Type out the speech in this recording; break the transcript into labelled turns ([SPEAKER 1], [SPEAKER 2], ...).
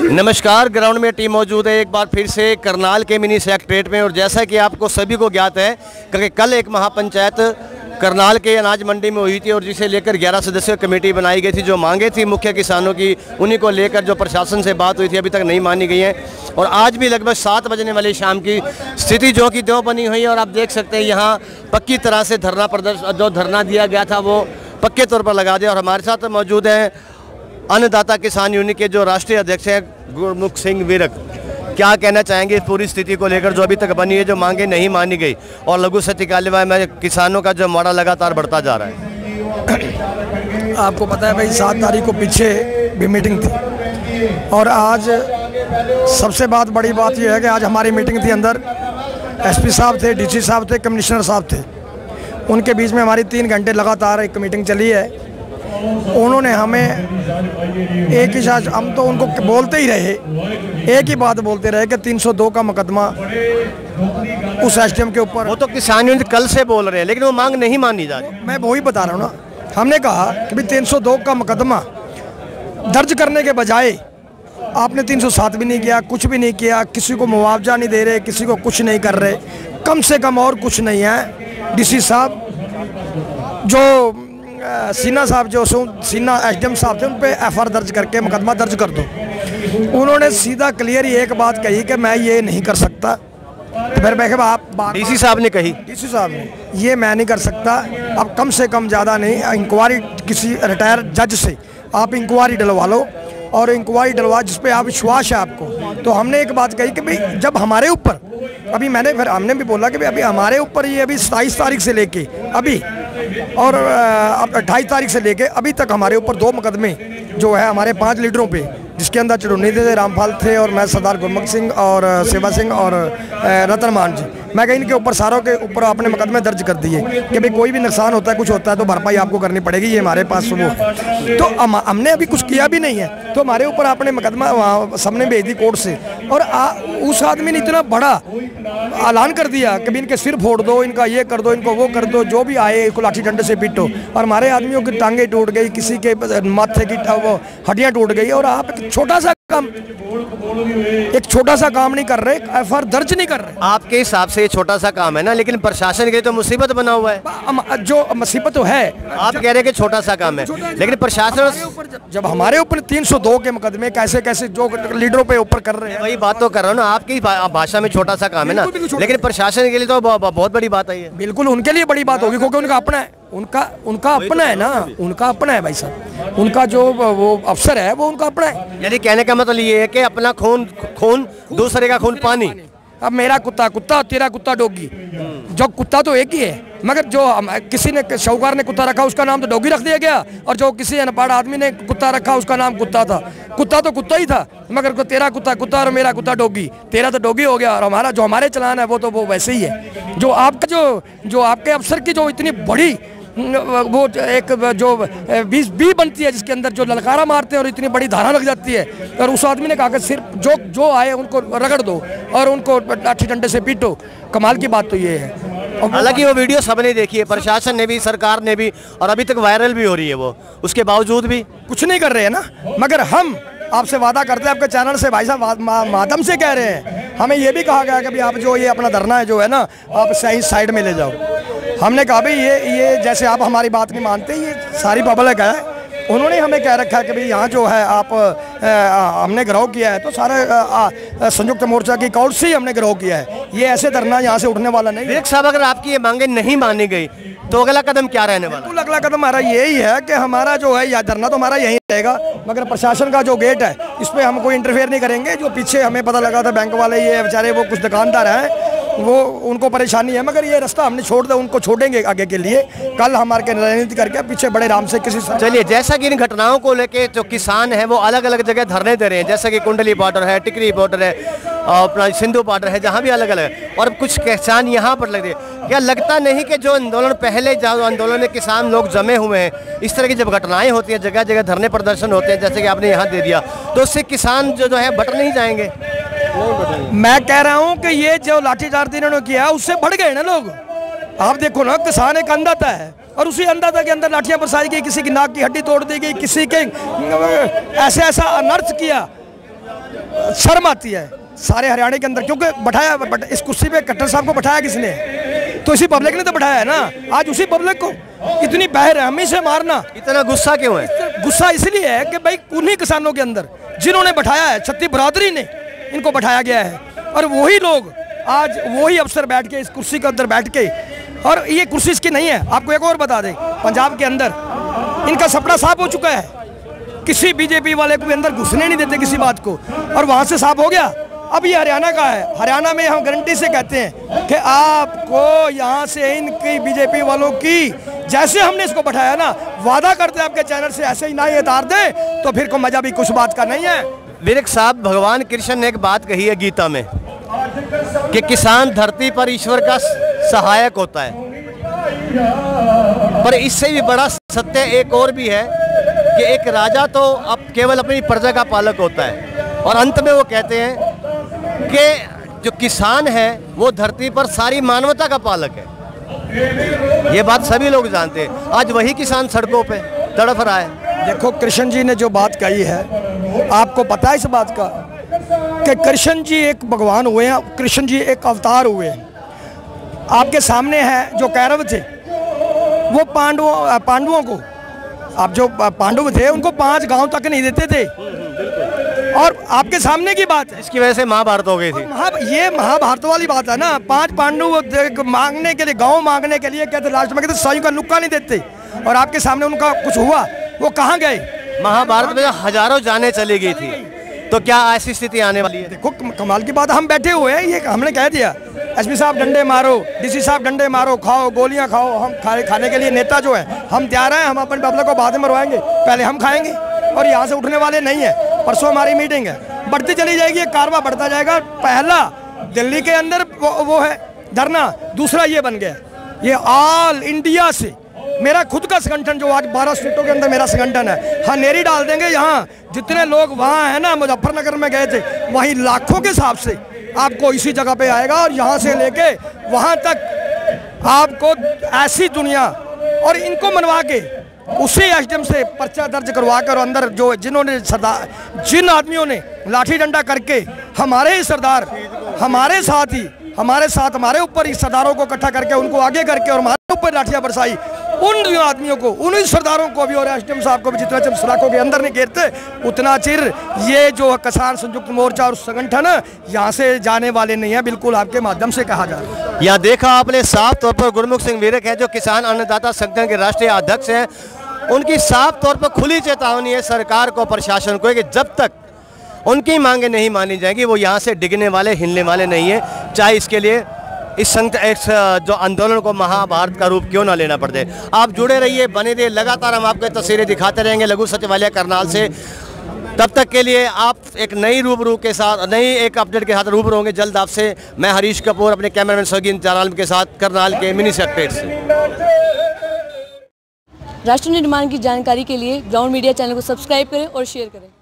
[SPEAKER 1] नमस्कार, ग्राउंड में टीम मौजूद है एक बार फिर से करनाल के मिनी सेक्रेटरीट में। और जैसा कि आपको सभी को ज्ञात है कि कल एक महापंचायत करनाल के अनाज मंडी में हुई थी और जिसे लेकर 11 सदस्यीय कमेटी बनाई गई थी। जो मांगे थी मुख्य किसानों की, उन्हीं को लेकर जो प्रशासन से बात हुई थी अभी तक नहीं मानी गई है। और आज भी लगभग 7 बजने वाली शाम की स्थिति जो कि त्यों बनी हुई है। और आप देख सकते हैं यहाँ पक्की तरह से जो धरना दिया गया था वो पक्के तौर पर लगा दिया। और हमारे साथ मौजूद हैं अन्नदाता किसान यूनियन के जो राष्ट्रीय अध्यक्ष हैं गुरमुख सिंह विरक। क्या कहना चाहेंगे इस पूरी स्थिति को लेकर जो अभी तक बनी है, जो मांगे नहीं मानी गई और लघु सत्य कार्यवाही में किसानों का जो माड़ा लगातार बढ़ता जा रहा है?
[SPEAKER 2] आपको पता है भाई, 7 तारीख को पीछे भी मीटिंग थी और आज सबसे बड़ी बात यह है कि आज हमारी मीटिंग थी, अंदर एसपी साहब थे, डीसी साहब थे, कमिश्नर साहब थे। उनके बीच में हमारी 3 घंटे लगातार एक मीटिंग चली है। उन्होंने हमें एक ही साथ, हम तो उनको बोलते ही रहे, एक ही बात बोलते रहे कि 302 का मुकदमा उस एसडीएम के ऊपर।
[SPEAKER 1] वो तो किसान यूनियन कल से बोल रहे हैं लेकिन वो मांग नहीं मानी जा रही।
[SPEAKER 2] मैं वही बता रहा हूँ ना, हमने कहा कि भाई 302 का मुकदमा दर्ज करने के बजाय आपने 307 भी नहीं किया, कुछ भी नहीं किया, किसी को मुआवजा नहीं दे रहे, किसी को कुछ नहीं कर रहे। कम से कम और कुछ नहीं है। डीसी साहब जो सिन्हा साहब, जो सिन्हा एसडीएम साहब थे, उन पे एफआईआर दर्ज करके मुकदमा दर्ज कर दो। उन्होंने सीधा क्लियर ही एक बात कही कि मैं ये नहीं कर सकता। तो फिर मैं आप
[SPEAKER 1] डीसी साहब ने कही,
[SPEAKER 2] डीसी साहब ने, ये मैं नहीं कर सकता। अब कम से कम ज़्यादा नहीं, इंक्वायरी किसी रिटायर जज से आप इंक्वायरी डलवा लो और इंक्वायरी डलवा जिस पे आप विश्वास है आपको। तो हमने एक बात कही कि भाई जब हमारे ऊपर, अभी हमने भी बोला कि भाई अभी हमारे ऊपर ये अभी 27 तारीख से लेके अभी और अब 28 तारीख से लेके अभी तक हमारे ऊपर 2 मुकदमे जो है हमारे 5 लीडरों पे, जिसके अंदर चुड़नी थे, रामपाल थे और मैं सरदार गुरमुख सिंह और सेवा सिंह और रतन मान जी, मैं कहीं इनके ऊपर सारों के ऊपर अपने मुकदमे दर्ज कर दिए कि भाई कोई भी नुकसान होता है, कुछ होता है तो भरपाई आपको करनी पड़ेगी, ये हमारे पास वो है। तो हमने अभी कुछ किया भी नहीं है, तो हमारे ऊपर आपने मुकदमा वहाँ सामने भेज दी कोर्ट से। और उस आदमी ने इतना बड़ा ऐलान कर दिया कि इनके सिर फोड़ दो, इनका ये कर दो, इनको वो कर दो, जो भी आए इसको लाठी डंडे से पीटो। और हमारे आदमियों की टांगे टूट गई, किसी के माथे की वो हड्डियाँ टूट गई। और आप एक छोटा सा काम नहीं कर रहे, एफआईआर दर्ज नहीं कर रहे।
[SPEAKER 1] आपके हिसाब से ये छोटा सा काम है ना, लेकिन प्रशासन के लिए तो मुसीबत बना हुआ है।
[SPEAKER 2] जो मुसीबत तो है,
[SPEAKER 1] आप कह रहे हैं कि छोटा सा काम है, लेकिन प्रशासन
[SPEAKER 2] जब हमारे ऊपर 302 के मुकदमे कैसे कैसे जो लीडरों पे ऊपर कर रहे हैं,
[SPEAKER 1] वही बात तो कर रहा हूँ ना। आपकी भाषा में छोटा सा काम है ना, लेकिन प्रशासन के लिए तो बहुत बड़ी बात है ये।
[SPEAKER 2] बिल्कुल उनके लिए बड़ी बात होगी, क्योंकि उनका अपना है, उनका अपना है ना, उनका अपना है भाई साहब। उनका जो वो अफसर है वो उनका अपना है।
[SPEAKER 1] यानी कहने का मतलब ये है कि अपना खून दूसरे का खून पानी।
[SPEAKER 2] अब मेरा कुत्ता कुत्ता, तेरा कुत्ता डॉगी, जो कुत्ता तो एक ही है, मगर जो किसी ने शाहूकार ने कुत्ता रखा उसका नाम तो डॉगी रख दिया गया, और जो किसी अनपढ़ आदमी ने कुत्ता रखा उसका नाम कुत्ता था। कुत्ता तो कुत्ता ही था, मगर तेरा कुत्ता कुत्ता और मेरा कुत्ता डॉगी, तेरा तो डॉगी हो गया और हमारा जो हमारे चलान है वो वैसे ही है। जो आपका जो आपके अफसर की जो इतनी बड़ी वो एक जो 20 बनती है, जिसके अंदर जो ललकारा मारते हैं और इतनी बड़ी धारा लग जाती है, और उस आदमी ने कहा कि सिर्फ जो आए उनको रगड़ दो और उनको लाठी डंडे से पीटो। कमाल की बात तो ये है।
[SPEAKER 1] हालांकि वो वीडियो सबने देखी है, प्रशासन ने भी, सरकार ने भी, और अभी तक वायरल भी हो रही है वो, उसके बावजूद भी कुछ नहीं कर रहे हैं ना। मगर हम आपसे वादा करते हैं, आपके चैनल से भाई साहब माध्यम से कह रहे हैं, हमें ये भी कहा गया कि भाई आप जो ये अपना धरना है जो है ना, आप सही साइड में ले जाओ। हमने कहा भाई ये जैसे आप हमारी बात नहीं मानते, ये सारी पब्लिक है। उन्होंने हमें कह रखा है कि भाई यहाँ जो है आप हमने गिरफ्तार किया है, तो सारे संयुक्त मोर्चा की कौर से ही हमने गिरफ्तार किया है। ये ऐसे धरना यहाँ से उठने वाला नहीं है। साहब, अगर आपकी ये मांगे नहीं मानी गई तो अगला कदम क्या रहने वाला?
[SPEAKER 2] अगला कदम हमारा यही है कि हमारा जो है यह धरना तो हमारा यहीं रहेगा, मगर प्रशासन का जो गेट है इस पर हम कोई इंटरफेयर नहीं करेंगे। जो पीछे हमें पता लगा था बैंक वाले, ये बेचारे वो कुछ दुकानदार हैं, वो उनको परेशानी है, मगर ये रास्ता हमने छोड़ दिया, उनको छोड़ेंगे आगे के लिए। कल हमारे रणनीति करके पीछे बड़े आराम से किसी।
[SPEAKER 1] चलिए, जैसा कि इन घटनाओं को लेके जो किसान हैं वो अलग अलग जगह धरने दे रहे हैं, जैसा कि कुंडली बॉर्डर है, टिकरी बॉर्डर है, अपना सिंधु बॉर्डर है, जहाँ भी अलग अलग है, और कुछ किसान यहाँ पर लग रहे हैं। क्या लगता नहीं कि जो आंदोलन पहले जो आंदोलन में किसान लोग जमे हुए हैं, इस तरह की जब घटनाएं होती हैं, जगह जगह धरने प्रदर्शन होते हैं, जैसे कि आपने यहाँ दे दिया, तो उससे किसान जो है बट नहीं जाएंगे?
[SPEAKER 2] मैं कह रहा हूँ कि ये जो लाठीचार्ज इन्होंने किया उससे बढ़ गए ना लोग। आप देखो ना, किसान एक अंधाता है और उसी अंधाता के अंदर लाठियां बरसाई गई, किसी की नाक की हड्डी तोड़ दी गई, किसी के ऐसा अनर्थ किया। शर्म आती है सारे हरियाणा के अंदर, क्योंकि बैठाया इस कुर्सी पे खट्टर साहब को बैठाया किसने? तो इसी पब्लिक ने तो बैठाया है ना। आज उसी पब्लिक को इतनी बेरहमी से मारना,
[SPEAKER 1] इतना गुस्सा क्यों है?
[SPEAKER 2] गुस्सा इसलिए है कि भाई उन्हीं किसानों के अंदर जिन्होंने बैठाया है, छत्तीस बरादरी ने इनको बैठाया गया है, और वही लोग आज वही अफसर बैठ के इस कुर्सी के अंदर बैठ के, और ये कुर्सी इसकी नहीं है। आपको एक और बता दें, पंजाब के अंदर इनका सपना साफ हो चुका है, किसी बीजेपी वाले को भी अंदर घुसने नहीं देते किसी बात को, और वहाँ से साफ हो गया। अब ये हरियाणा का है, हरियाणा में हम गारंटी से कहते हैं कि आपको यहाँ से इनकी बीजेपी वालों की, जैसे हमने इसको बैठाया ना, वादा करते हैं आपके चैनल से ऐसे ही ना ये तार दे तो फिर को मजा भी कुछ बात का नहीं है।
[SPEAKER 1] विवेक साहब, भगवान कृष्ण ने एक बात कही है गीता में कि किसान धरती पर ईश्वर का सहायक होता है, पर इससे भी बड़ा सत्य एक और भी है कि एक राजा तो अब केवल अपनी प्रजा का पालक होता है, और अंत में वो कहते हैं कि जो किसान है वो धरती पर सारी मानवता का पालक है। ये बात सभी लोग जानते हैं। आज वही किसान सड़कों पे तड़फ रहा है।
[SPEAKER 2] देखो, कृष्ण जी ने जो बात कही है, आपको पता है इस बात का कि कृष्ण जी एक भगवान हुए हैं, कृष्ण जी एक अवतार हुए हैं। आपके सामने है जो कैरव थे, वो पांडवों को, आप जो पांडव थे उनको 5 गांव तक नहीं देते थे, और आपके सामने की बात है,
[SPEAKER 1] इसकी वजह से महाभारत हो गई थी।
[SPEAKER 2] ये महाभारत वाली बात है ना। 5 पांडव मांगने के लिए, गांव मांगने के लिए कहते, लास्ट में कहते साईं का नुक्का नहीं देते, और आपके सामने उनका कुछ हुआ, वो कहाँ गए?
[SPEAKER 1] महाभारत में हजारों जानें चली गई थी, तो क्या ऐसी स्थिति आने वाली है?
[SPEAKER 2] देखो, कमाल की बात, हम बैठे हुए हैं, ये हमने कह दिया एसपी साहब डंडे मारो, डीसी साहब डंडे मारो, खाओ गोलियां खाओ, हम खाने के लिए नेता जो है हम तैयार हैं, हम अपने पब्लिक को बाद में मरवाएंगे, पहले हम खाएंगे, और यहाँ से उठने वाले नहीं है। परसों हमारी मीटिंग है, बढ़ती चली जाएगी, कारवा बढ़ता जाएगा। पहला दिल्ली के अंदर वो है धरना, दूसरा ये बन गया, ये ऑल इंडिया से मेरा खुद का संगठन जो आज 12 स्टेटों के अंदर मेरा संगठन है, हाँ नेरी डाल देंगे। यहाँ जितने लोग वहाँ है ना, मुजफ्फरनगर में गए थे, वहीं लाखों के हिसाब से आपको इसी जगह पे आएगा, और यहाँ से लेके वहाँ तक आपको ऐसी दुनिया, और इनको मनवा के उसी एसडीएम से पर्चा दर्ज करवा कर, अंदर जो जिन्होंने सरदार, जिन आदमियों ने लाठी डंडा करके हमारे ही सरदार हमारे साथ ही हमारे ऊपर ही सरदारों को इकट्ठा करके उनको आगे करके और हमारे ऊपर लाठियां बरसाई, उन आदमियों को, उन सरदारों को भी और एसडीएम साहब को भी जितना चਿਰ सलाखों के अंदर नहीं घेरते, उतना चिर ये जो किसान संयुक्त मोर्चा और संगठन यहाँ से जाने वाले नहीं है। बिल्कुल आपके माध्यम से कहा जा रहा है।
[SPEAKER 1] यहाँ देखा आपने साफ तौर पर गुरमुख सिंह वीरक हैं, जो किसान अन्नदाता संगठन के राष्ट्रीय अध्यक्ष हैं। उनकी साफ तौर पर खुली चेतावनी है सरकार को, प्रशासन को, कि जब तक उनकी मांगें नहीं मानी जाएंगी वो यहाँ से डिगने वाले, हिलने वाले नहीं है, चाहे इसके लिए इस जो आंदोलन को महाभारत का रूप क्यों ना लेना पड़े। आप जुड़े रहिए, बने रहिए, लगातार हम आपको तस्वीरें दिखाते रहेंगे लघु सचिवालय करनाल से। तब तक के लिए आप एक नई रूबरू के साथ, नई एक अपडेट के साथ रूबरू होंगे जल्द आपसे। मैं हरीश कपूर अपने कैमरामैन सगीन चाराल के साथ करनाल के मिनी सेक्रेटरी से।
[SPEAKER 3] राष्ट्र निर्माण की जानकारी के लिए ग्राउंड मीडिया चैनल को सब्सक्राइब करें और शेयर करें।